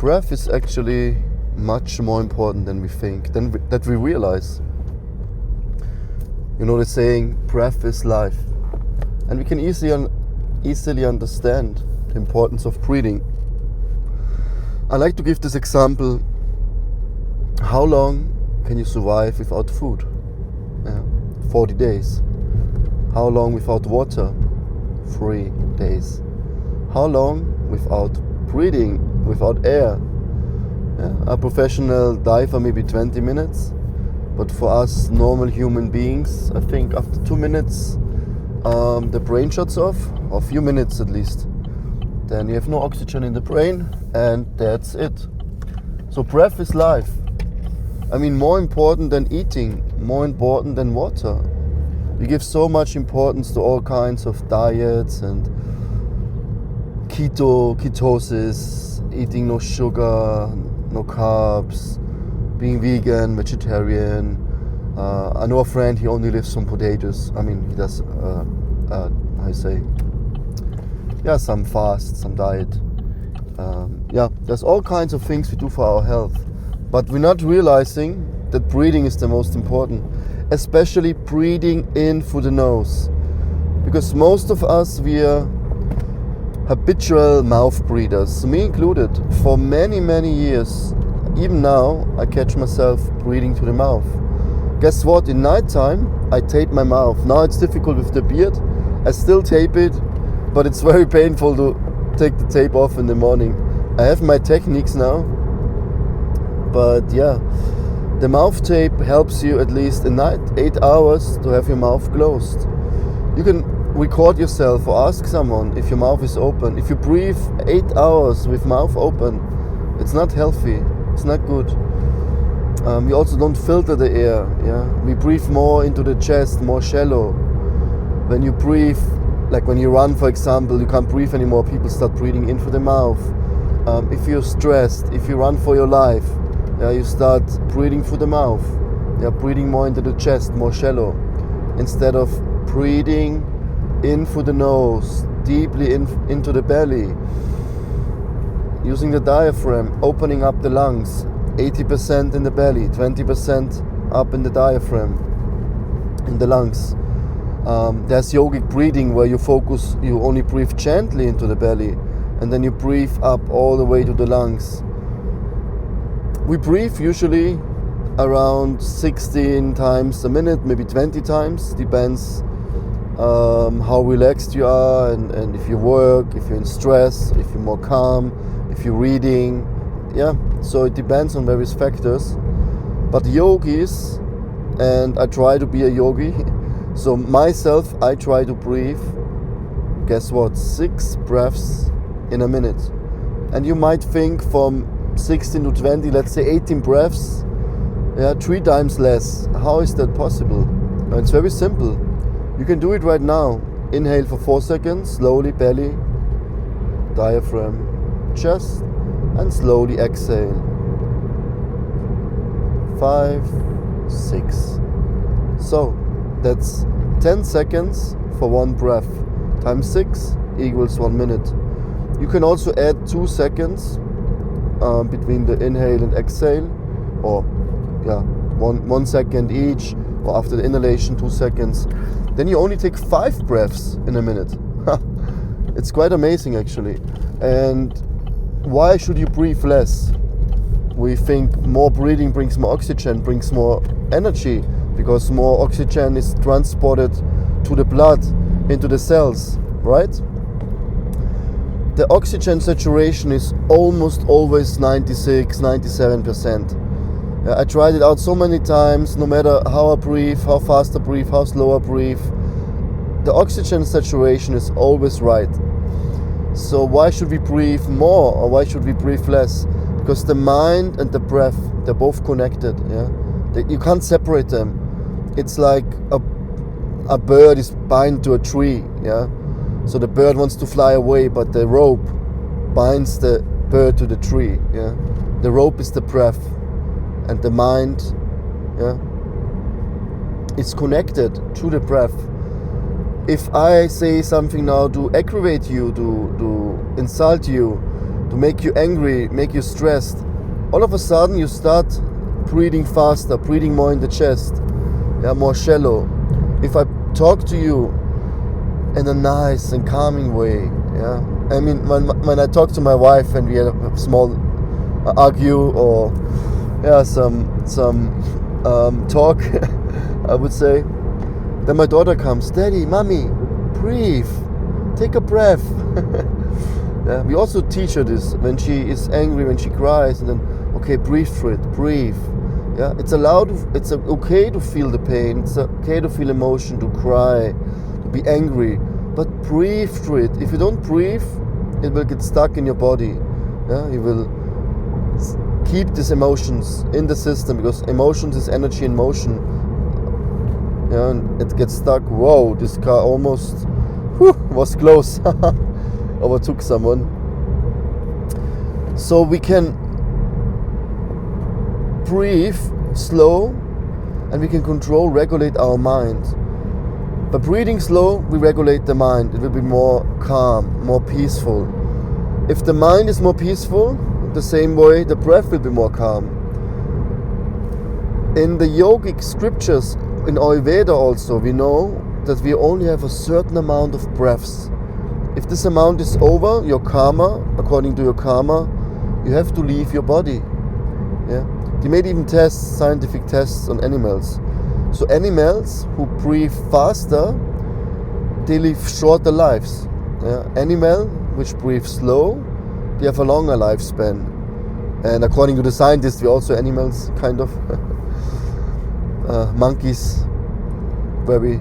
breath is actually much more important than we think, that we realize. You know the saying, breath is life. And we can easily understand the importance of breathing. I like to give this example. How long can you survive without food? 40 days. How long without water? 3 days. How long without breathing, without air? A professional diver maybe 20 minutes. But for us normal human beings, I think after 2 minutes the brain shuts off, or a few minutes at least. Then you have no oxygen in the brain, and that's it. So breath is life. I mean, more important than eating, more important than water. We give so much importance to all kinds of diets and ketosis, eating no sugar, no carbs, being vegan, vegetarian. I know a friend, he only lives on potatoes. I mean, he does, some fast, some diet. There's all kinds of things we do for our health. But we're not realizing that breathing is the most important. Especially breathing in through the nose. Because most of us, we are habitual mouth breathers, me included. For many, many years, even now, I catch myself breathing through the mouth. Guess what? In nighttime, I tape my mouth. Now it's difficult with the beard. I still tape it, but it's very painful to take the tape off in the morning. I have my techniques now, but yeah, the mouth tape helps you at least at night, 8 hours, to have your mouth closed. You can record yourself or ask someone if your mouth is open. If you breathe 8 hours with mouth open, it's not healthy, it's not good. We also don't filter the air. We breathe more into the chest, more shallow. When you breathe, like when you run, for example, you can't breathe anymore. People start breathing in through the mouth. If you're stressed, if you run for your life, you start breathing through the mouth. Breathing more into the chest, more shallow, instead of breathing in through the nose, deeply into the belly, using the diaphragm, opening up the lungs, 80% in the belly, 20% up in the diaphragm, in the lungs. There's yogic breathing where you only breathe gently into the belly, and then you breathe up all the way to the lungs. We breathe usually around 16 times a minute, maybe 20 times, depends how relaxed you are, and if you work, if you're in stress, if you're more calm, if you're reading. So it depends on various factors. But yogis, and I try to be a yogi, so myself, I try to breathe, guess what, 6 breaths in a minute. And you might think from 16 to 20, let's say 18 breaths, 3 times less. How is that possible? It's very simple. You can do it right now. Inhale for 4 seconds, slowly belly, diaphragm, chest, and slowly exhale. 5, 6. So that's 10 seconds for 1 breath. Times 6 equals 1 minute. You can also add 2 seconds between the inhale and exhale, or 1 second each, or after the inhalation 2 seconds. Then you only take 5 breaths in a minute. It's quite amazing actually. And why should you breathe less? We think more breathing brings more oxygen, brings more energy, because more oxygen is transported to the blood, into the cells, right? The oxygen saturation is almost always 96, 97%. I tried it out so many times, no matter how I breathe, how fast I breathe, how slow I breathe. The oxygen saturation is always right. So why should we breathe more, or why should we breathe less? Because the mind and the breath, they're both connected. You can't separate them. It's like a bird is bound to a tree. So the bird wants to fly away, but the rope binds the bird to the tree. The rope is the breath, and the mind is connected to the breath. If I say something now to aggravate you, to insult you, to make you angry, make you stressed. All of a sudden you start breathing faster, breathing more in the chest, more shallow. If I talk to you in a nice and calming way, I mean, when I talk to my wife and we had a small argue or some talk, I would say, then my daughter comes, Daddy, Mommy, breathe, take a breath. We also teach her this when she is angry, when she cries, and then, okay, breathe through it, breathe. It's okay to feel the pain, it's okay to feel emotion, to cry, to be angry, but breathe through it. If you don't breathe, it will get stuck in your body. You will keep these emotions in the system, because emotions is energy in motion. And it gets stuck. Whoa, this car almost was close. Overtook someone. So we can breathe slow, and we can control, regulate our mind. By breathing slow, we regulate the mind. It will be more calm, more peaceful. If the mind is more peaceful, the same way the breath will be more calm. In the yogic scriptures, in Ayurveda also, we know that we only have a certain amount of breaths. If this amount is over, your karma, according to your karma, you have to leave your body. They made even scientific tests on animals. So animals who breathe faster, they live shorter lives. Animal which breathe slow, they have a longer lifespan. And according to the scientists, we also animals, kind of. Monkeys, very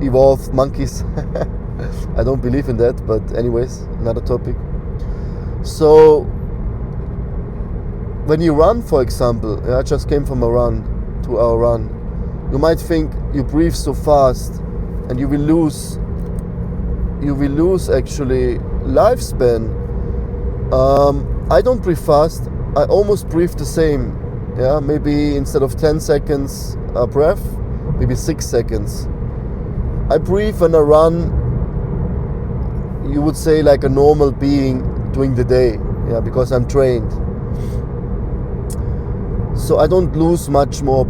evolved monkeys. I don't believe in that, but anyways, another topic. So when you run, for example, I just came from a run, 2-hour run, you might think you breathe so fast and you will lose actually lifespan. I don't breathe fast, I almost breathe the same. Maybe instead of 10 seconds a breath, maybe 6 seconds. I breathe when I run, you would say, like a normal being during the day, because I'm trained. So I don't lose much more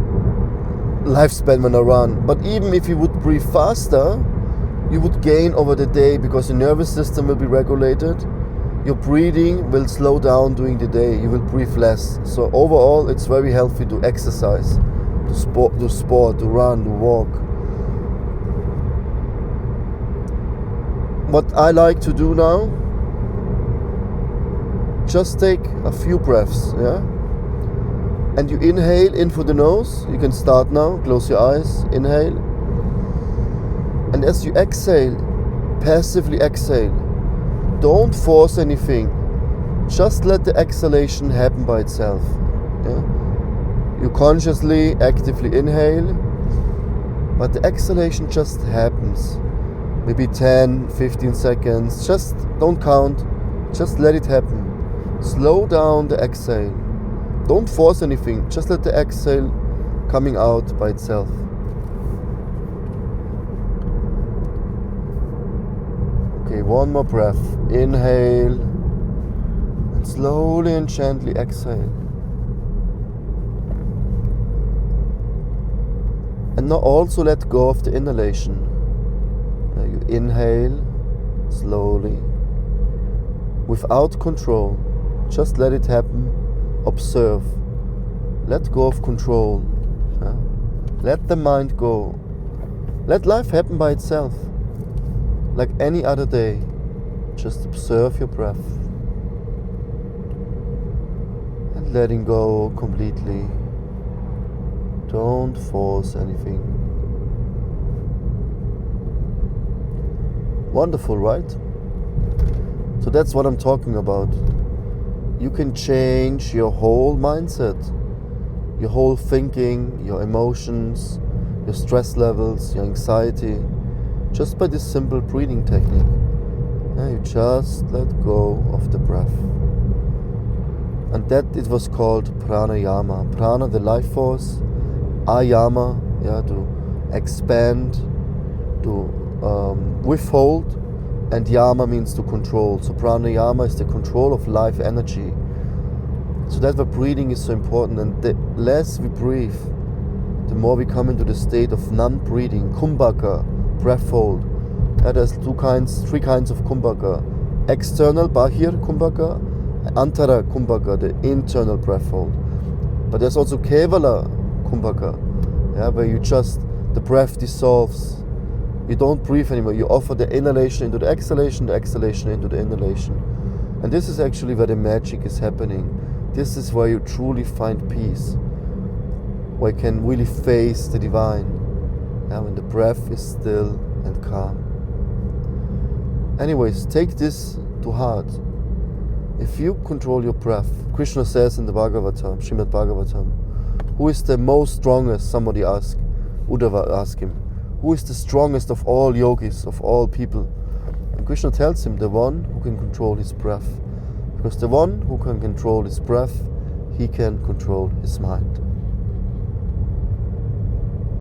lifespan when I run. But even if you would breathe faster, you would gain over the day, because the nervous system will be regulated. Your breathing will slow down during the day. You will breathe less. So overall, it's very healthy to exercise, to sport, to run, to walk. What I like to do now, just take a few breaths, and you inhale in through the nose. You can start now. Close your eyes. Inhale. And as you exhale, passively exhale. Don't force anything. Just let the exhalation happen by itself. You consciously, actively inhale, but the exhalation just happens. Maybe 10, 15 seconds. Just don't count. Just let it happen. Slow down the exhale. Don't force anything. Just let the exhale coming out by itself. Okay, one more breath. Inhale. And slowly and gently exhale. And now also let go of the inhalation. Now you inhale slowly, without control. Just let it happen. Observe. Let go of control. Let the mind go. Let life happen by itself. Like any other day. Just observe your breath. And letting go completely. Don't force anything. Wonderful, right? So that's what I'm talking about. You can change your whole mindset, your whole thinking, your emotions, your stress levels, your anxiety, just by this simple breathing technique. You just let go of the breath. And that it was called pranayama. Prana, the life force. Ayama, to expand, to withhold, And yama means to control. So pranayama is the control of life energy. So that's why breathing is so important. And the less we breathe, the more we come into the state of non-breathing, kumbhaka, breath hold. There's three kinds of kumbhaka. External, bahir kumbhaka, antara kumbhaka, the internal breath hold. But there's also kevala kumbhaka, where the breath dissolves. You don't breathe anymore. You offer the inhalation into the exhalation into the inhalation. And this is actually where the magic is happening. This is where you truly find peace, where you can really face the divine, when the breath is still and calm. Anyways, take this to heart. If you control your breath, Krishna says in the Bhagavatam, Srimad Bhagavatam, who is the most strongest? Somebody asked, Uddhava asked him, who is the strongest of all yogis, of all people? And Krishna tells him, the one who can control his breath. Because the one who can control his breath, he can control his mind.